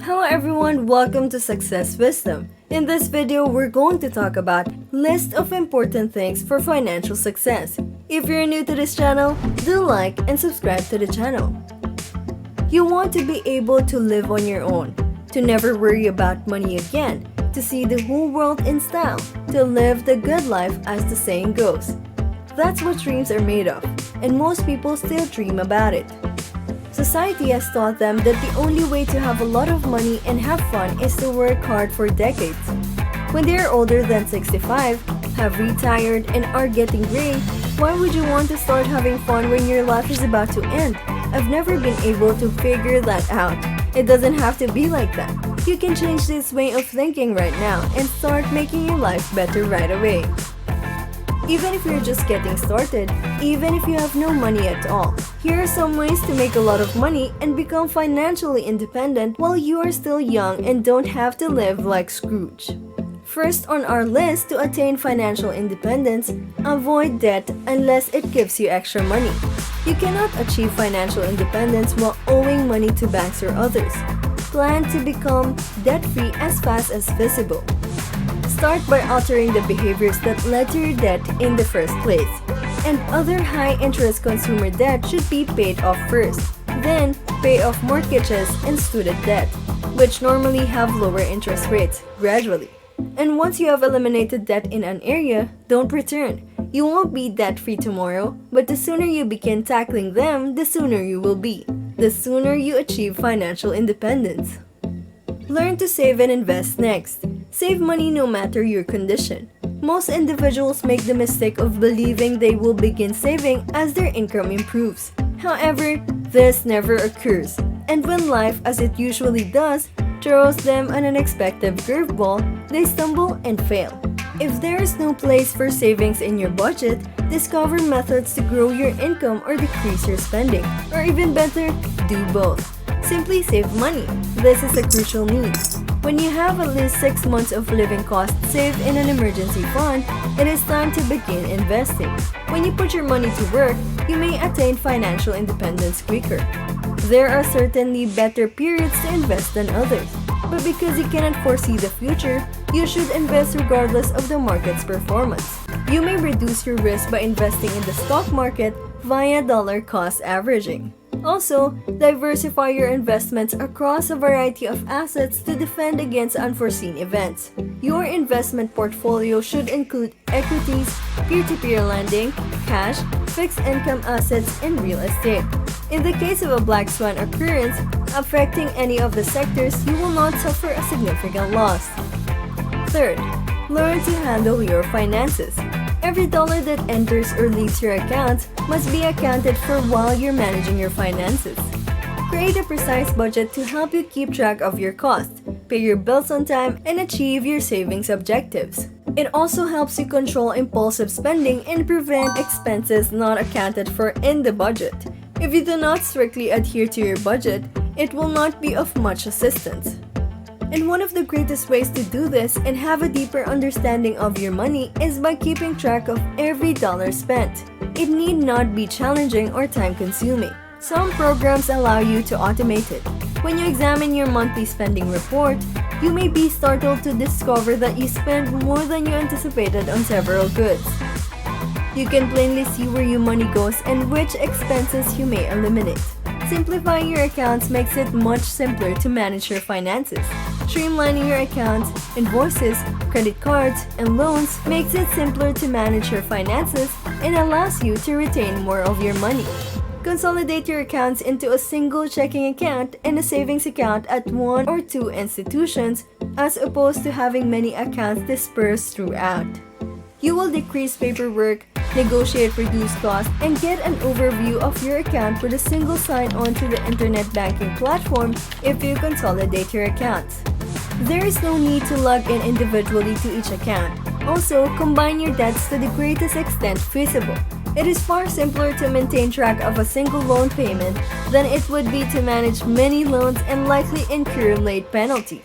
Hello everyone, welcome to Success Wisdom. In this video, we're going to talk about list of important things for financial success. If you're new to this channel, do like and subscribe to the channel. You want to be able to live on your own, to never worry about money again, to see the whole world in style, to live the good life as the saying goes. That's what dreams are made of, and most people still dream about it. Society has taught them that the only way to have a lot of money and have fun is to work hard for decades. When they are older than 65, have retired, and are getting gray, why would you want to start having fun when your life is about to end? I've never been able to figure that out. It doesn't have to be like that. You can change this way of thinking right now and start making your life better right away. Even if you're just getting started, even if you have no money at all, here are some ways to make a lot of money and become financially independent while you are still young and don't have to live like Scrooge. First on our list to attain financial independence, avoid debt unless it gives you extra money. You cannot achieve financial independence while owing money to banks or others. Plan to become debt-free as fast as feasible. Start by altering the behaviors that led to your debt in the first place. And other high-interest consumer debt should be paid off first. Then, pay off mortgages and student debt, which normally have lower interest rates, gradually. And once you have eliminated debt in an area, don't return. You won't be debt-free tomorrow, but the sooner you begin tackling them, the sooner you will be. The sooner you achieve financial independence. Learn to save and invest next. Save money no matter your condition. Most individuals make the mistake of believing they will begin saving as their income improves. However, this never occurs, and when life, as it usually does, throws them an unexpected curveball, they stumble and fail. If there is no place for savings in your budget, discover methods to grow your income or decrease your spending, or even better, do both. Simply save money. This is a crucial need. When you have at least 6 months of living costs saved in an emergency fund, it is time to begin investing. When you put your money to work, you may attain financial independence quicker. There are certainly better periods to invest than others, but because you cannot foresee the future, you should invest regardless of the market's performance. You may reduce your risk by investing in the stock market via dollar cost averaging. Also, diversify your investments across a variety of assets to defend against unforeseen events. Your investment portfolio should include equities, peer-to-peer lending, cash, fixed income assets, and real estate. In the case of a black swan occurrence affecting any of the sectors, you will not suffer a significant loss. Third, learn to handle your finances. Every dollar that enters or leaves your account must be accounted for while you're managing your finances. Create a precise budget to help you keep track of your costs, pay your bills on time, and achieve your savings objectives. It also helps you control impulsive spending and prevent expenses not accounted for in the budget. If you do not strictly adhere to your budget, it will not be of much assistance. And one of the greatest ways to do this and have a deeper understanding of your money is by keeping track of every dollar spent. It need not be challenging or time-consuming. Some programs allow you to automate it. When you examine your monthly spending report, you may be startled to discover that you spend more than you anticipated on several goods. You can plainly see where your money goes and which expenses you may eliminate. Simplifying your accounts makes it much simpler to manage your finances. Streamlining your accounts, invoices, credit cards, and loans makes it simpler to manage your finances and allows you to retain more of your money. Consolidate your accounts into a single checking account and a savings account at one or two institutions as opposed to having many accounts dispersed throughout. You will decrease paperwork, negotiate reduced costs, and get an overview of your account with a single sign-on to the internet banking platform if you consolidate your accounts. There is no need to log in individually to each account. Also, combine your debts to the greatest extent feasible. It is far simpler to maintain track of a single loan payment than it would be to manage many loans and likely incur late penalties.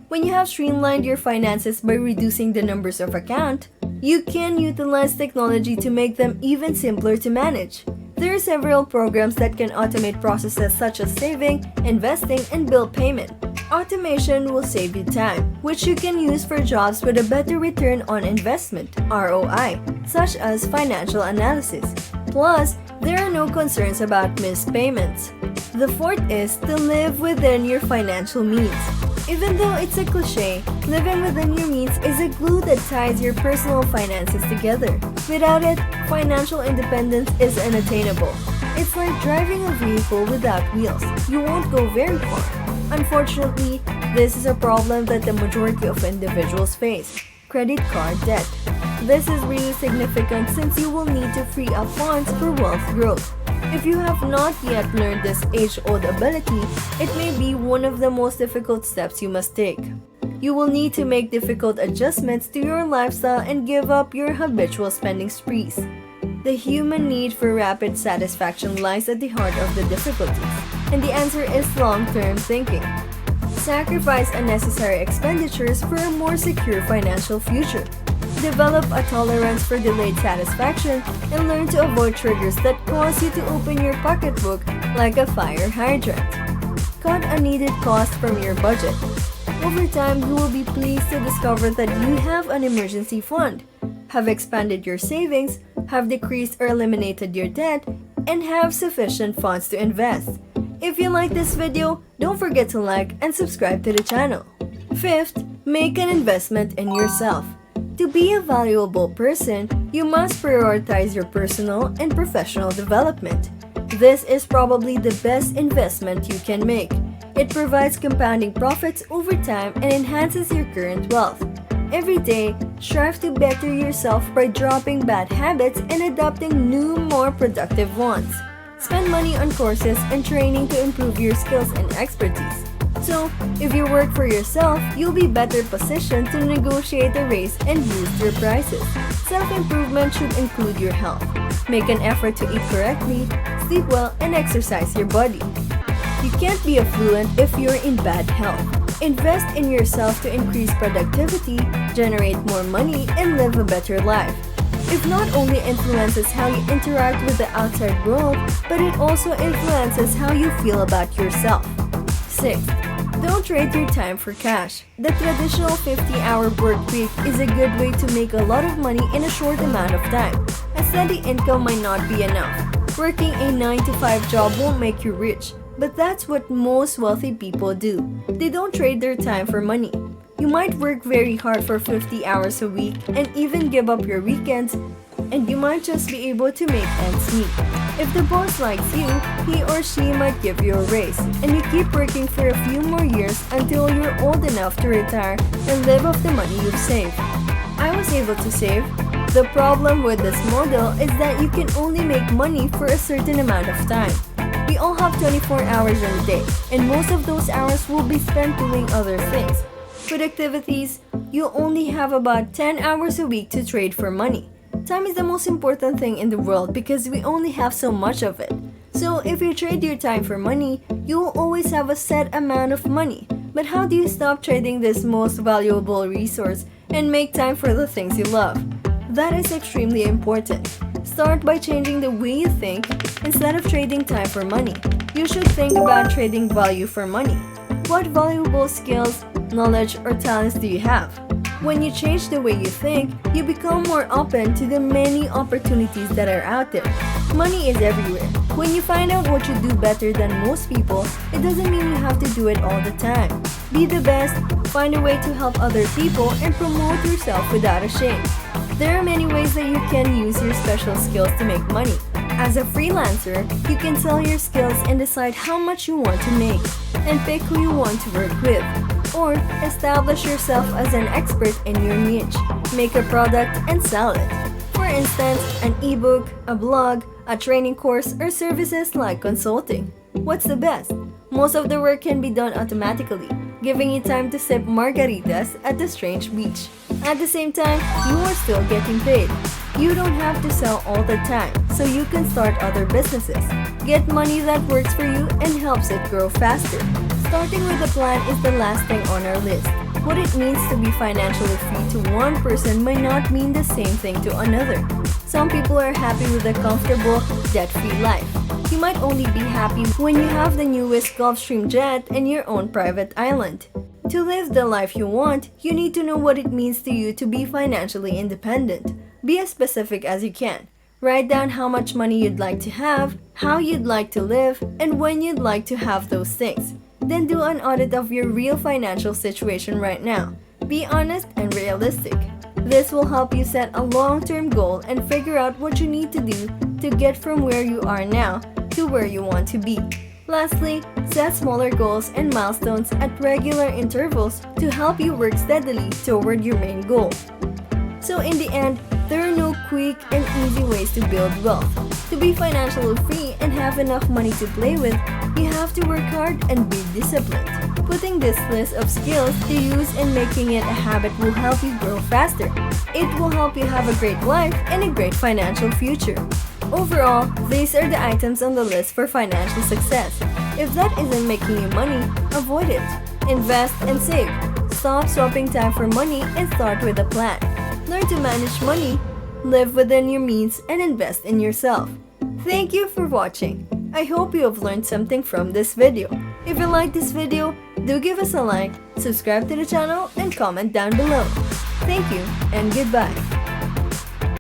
When you have streamlined your finances by reducing the numbers of accounts, you can utilize technology to make them even simpler to manage. There are several programs that can automate processes such as saving, investing, and bill payment. Automation will save you time, which you can use for jobs with a better return on investment (ROI), such as financial analysis. Plus, there are no concerns about missed payments. The fourth is to live within your financial means. Even though it's a cliche, living within your means is a glue that ties your personal finances together. Without it, financial independence is unattainable. It's like driving a vehicle without wheels. You won't go very far. Unfortunately, this is a problem that the majority of individuals face: credit card debt. This is really significant since you will need to free up funds for wealth growth. If you have not yet learned this age-old ability, it may be one of the most difficult steps you must take. You will need to make difficult adjustments to your lifestyle and give up your habitual spending sprees. The human need for rapid satisfaction lies at the heart of the difficulties, and the answer is long-term thinking. Sacrifice unnecessary expenditures for a more secure financial future. Develop a tolerance for delayed satisfaction and learn to avoid triggers that cause you to open your pocketbook like a fire hydrant. Cut unneeded costs from your budget. Over time, you will be pleased to discover that you have an emergency fund, have expanded your savings, have decreased or eliminated your debt, and have sufficient funds to invest. If you like this video, don't forget to like and subscribe to the channel. Fifth, make an investment in yourself. To be a valuable person, you must prioritize your personal and professional development. This is probably the best investment you can make. It provides compounding profits over time and enhances your current wealth. Every day, strive to better yourself by dropping bad habits and adopting new, more productive ones. Spend money on courses and training to improve your skills and expertise. So, if you work for yourself, you'll be better positioned to negotiate a raise and boost your prices. Self-improvement should include your health. Make an effort to eat correctly, sleep well, and exercise your body. You can't be affluent if you're in bad health. Invest in yourself to increase productivity, generate more money, and live a better life. It not only influences how you interact with the outside world, but it also influences how you feel about yourself. 6. Don't trade your time for cash. The traditional 50-hour work week is a good way to make a lot of money in a short amount of time. A steady income might not be enough. Working a 9-to-5 job won't make you rich, but that's what most wealthy people do. They don't trade their time for money. You might work very hard for 50 hours a week and even give up your weekends, and you might just be able to make ends meet. If the boss likes you, he or she might give you a raise, and you keep working for a few more years until you're old enough to retire and live off the money you've saved. I was able to save. The problem with this model is that you can only make money for a certain amount of time. We all have 24 hours in a day, and most of those hours will be spent doing other things. With activities, you only have about 10 hours a week to trade for money. Time is the most important thing in the world because we only have so much of it. So if you trade your time for money, you will always have a set amount of money. But how do you stop trading this most valuable resource and make time for the things you love? That is extremely important. Start by changing the way you think. Instead of trading time for money, you should think about trading value for money. What valuable skills, knowledge, or talents do you have? When you change the way you think, you become more open to the many opportunities that are out there. Money is everywhere. When you find out what you do better than most people, it doesn't mean you have to do it all the time. Be the best, find a way to help other people, and promote yourself without a shame. There are many ways that you can use your special skills to make money. As a freelancer, you can sell your skills and decide how much you want to make, and pick who you want to work with. Or establish yourself as an expert in your niche. Make a product and sell it. For instance, an ebook, a blog, a training course, or services like consulting. What's the best? Most of the work can be done automatically, giving you time to sip margaritas at the strange beach. At the same time, you are still getting paid. You don't have to sell all the time, so you can start other businesses. Get money that works for you and helps it grow faster. Starting with a plan is the last thing on our list. What it means to be financially free to one person might not mean the same thing to another. Some people are happy with a comfortable, debt-free life. You might only be happy when you have the newest Gulfstream jet and your own private island. To live the life you want, you need to know what it means to you to be financially independent. Be as specific as you can. Write down how much money you'd like to have, how you'd like to live, and when you'd like to have those things. Then do an audit of your real financial situation right now. Be honest and realistic. This will help you set a long-term goal and figure out what you need to do to get from where you are now to where you want to be. Lastly, set smaller goals and milestones at regular intervals to help you work steadily toward your main goal. So in the end, there are no quick and easy ways to build wealth. To be financially free and have enough money to play with, you have to work hard and be disciplined. Putting this list of skills to use and making it a habit will help you grow faster. It will help you have a great life and a great financial future. Overall, these are the items on the list for financial success. If that isn't making you money, avoid it. Invest and save. Stop swapping time for money and start with a plan. Learn to manage money, live within your means, and invest in yourself. Thank you for watching. I hope you have learned something from this video. If you like this video, do give us a like, subscribe to the channel, and comment down below. Thank you and goodbye.